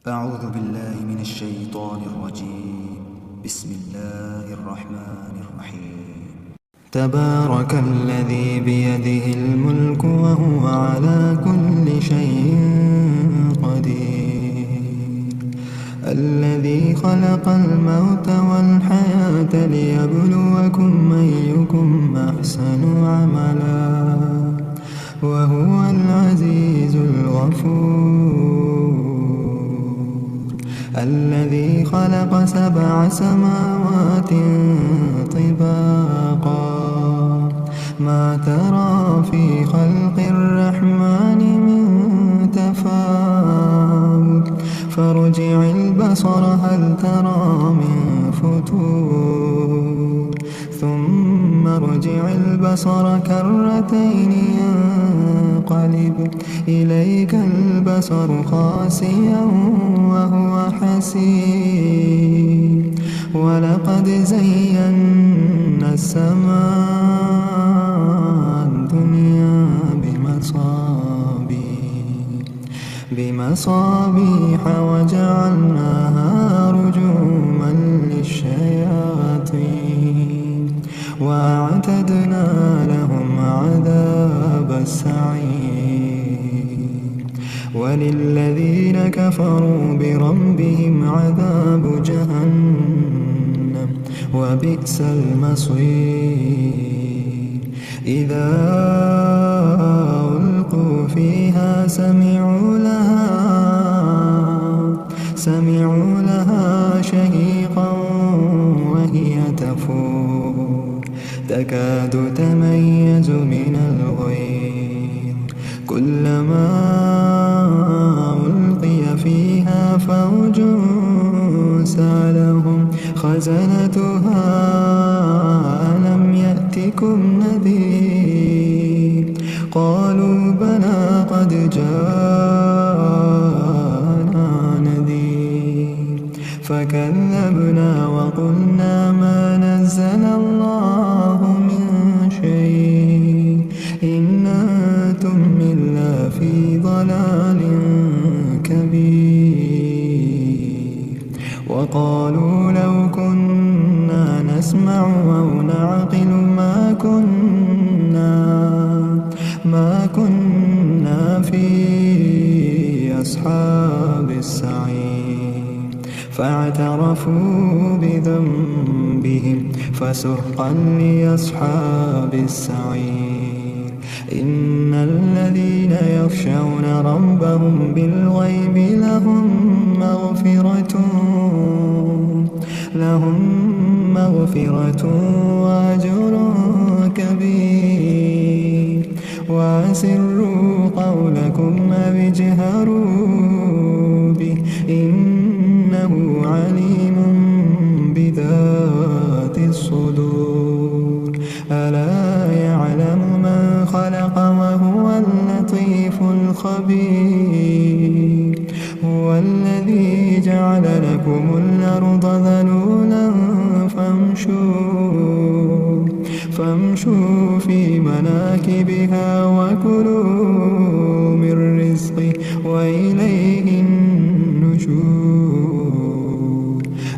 أعوذ بالله من الشيطان الرجيم. بسم الله الرحمن الرحيم. تبارك الذي بيده الملك وهو على كل شيء قدير، الذي خلق الموت والحياة ليبلوكم أيكم أحسن عملا وهو العزيز الغفور، الذي خلق 7 سماوات طباقا ما ترى في خلق الرحمن من تفاوت فارجع البصر هل ترى من فتور ثم ارجع البصر كرتين ينقلب إليك البصر خاسئا وهو حسير، ولقد زينا السماء الدنيا بمصابيح وجعلناها رجوما للشياطين وأعتدنا لهم عذاب السعير، وللذين كفروا بربهم عذاب جهنم وبئس المصير. إذا ألقوا فيها سمعوا لها شهيقا وهي تفور تكاد تميز من الغيظ، كلما ألقي فيها فوج سألهم خزنتها ألم يأتكم نذير، قالوا بلى قد جاءنا نذير فكذبنا وقلنا ما نزل الله من شيء إن أنتم إلا في ضلال كبير، وقالوا لو كنا نسمع أو نعقل ما كنا في أصحاب السعير، فاعترفوا بذنبهم فسحقا لأصحاب السعير. إن الذين يخشون ربهم بالغيب لهم مغفرة وأجر كبير، وأسروا قولكم أو اجهروا به إنه عليم بذات الصدور، ألا يعلم من خلق وهو اللطيف الخبير، هو الذي جعل لكم الأرض ذلولا فامشوا في مناكبها وكلوا من رزقه وإليه النشور.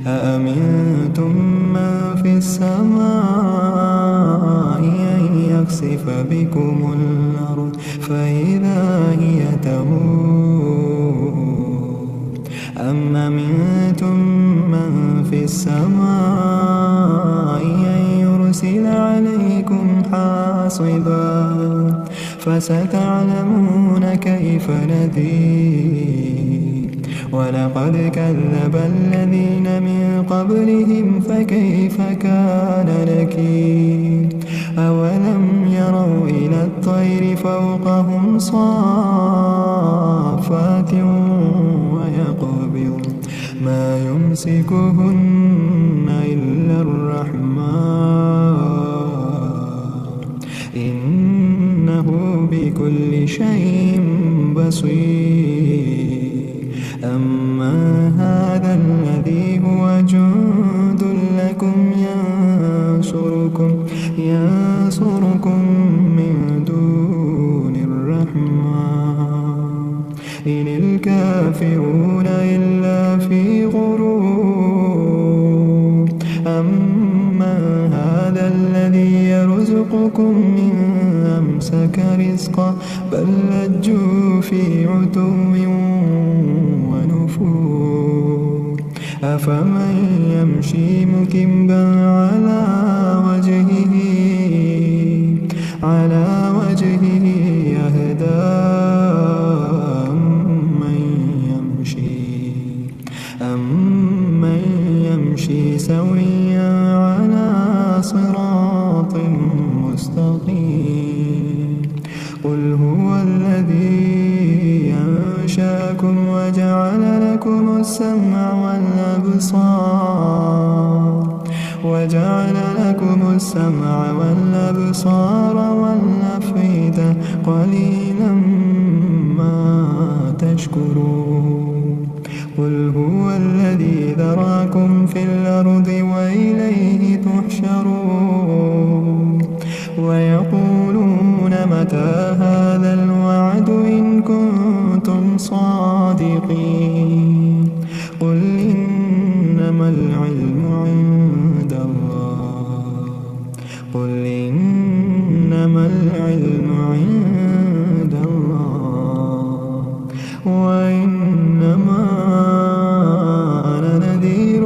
أأمنتم من في السماء أن يخسف بكم الأرض فإذا هي تمور، أم أمنتم من في السماء أن يرسل عليكم حاصبا فستعلمون كيف نذير، ولقد كذب الذين من قبلهم فكيف كان نكير، أولم يروا إلى الطير فوقهم صافات ويقبض ما يمسكهن إلا الرحمن إنه بكل شيء بصير. أما هذا الذي هو جند لكم ينصركم من دون الرحمن إن الكافرون إلا رزقا بل لجوا في عتو ونفور أفمن يمشي مكبا على وجهه يهدى أمن يمشي سويا على صراط مستقيم قل هو الذي أنشأكم وجعل لكم السمع والأبصار والأفئدة قليلا ما تشكرون قل هو الذي ذراكم في الأرض وإليه تحشرون ويقولون متى هذا الوعد إن كنتم صادقين قل إنما العلم عند الله وإنما أنا نذير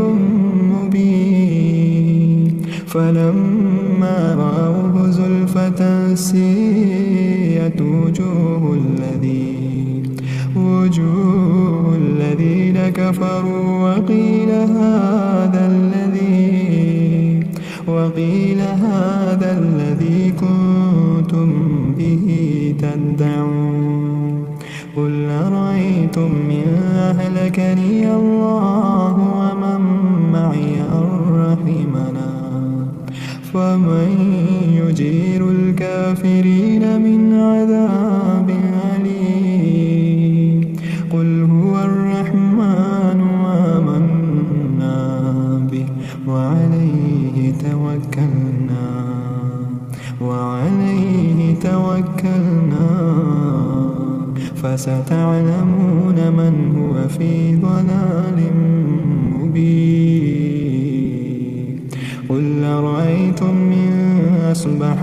مبين فلما رأوه زلفة سيئت وجوه الذين كفروا وقيل هذا الذي كنتم به تدعون قل أرأيتم إن أهلكني الله ومن معي أو رحمنا فمن يجير الكافرين من عذاب أليم قل هو الرحمن آمنا به وعليه توكلنا فستعلمون من هو في ضلال مبين قل أرأيتم إن أصبح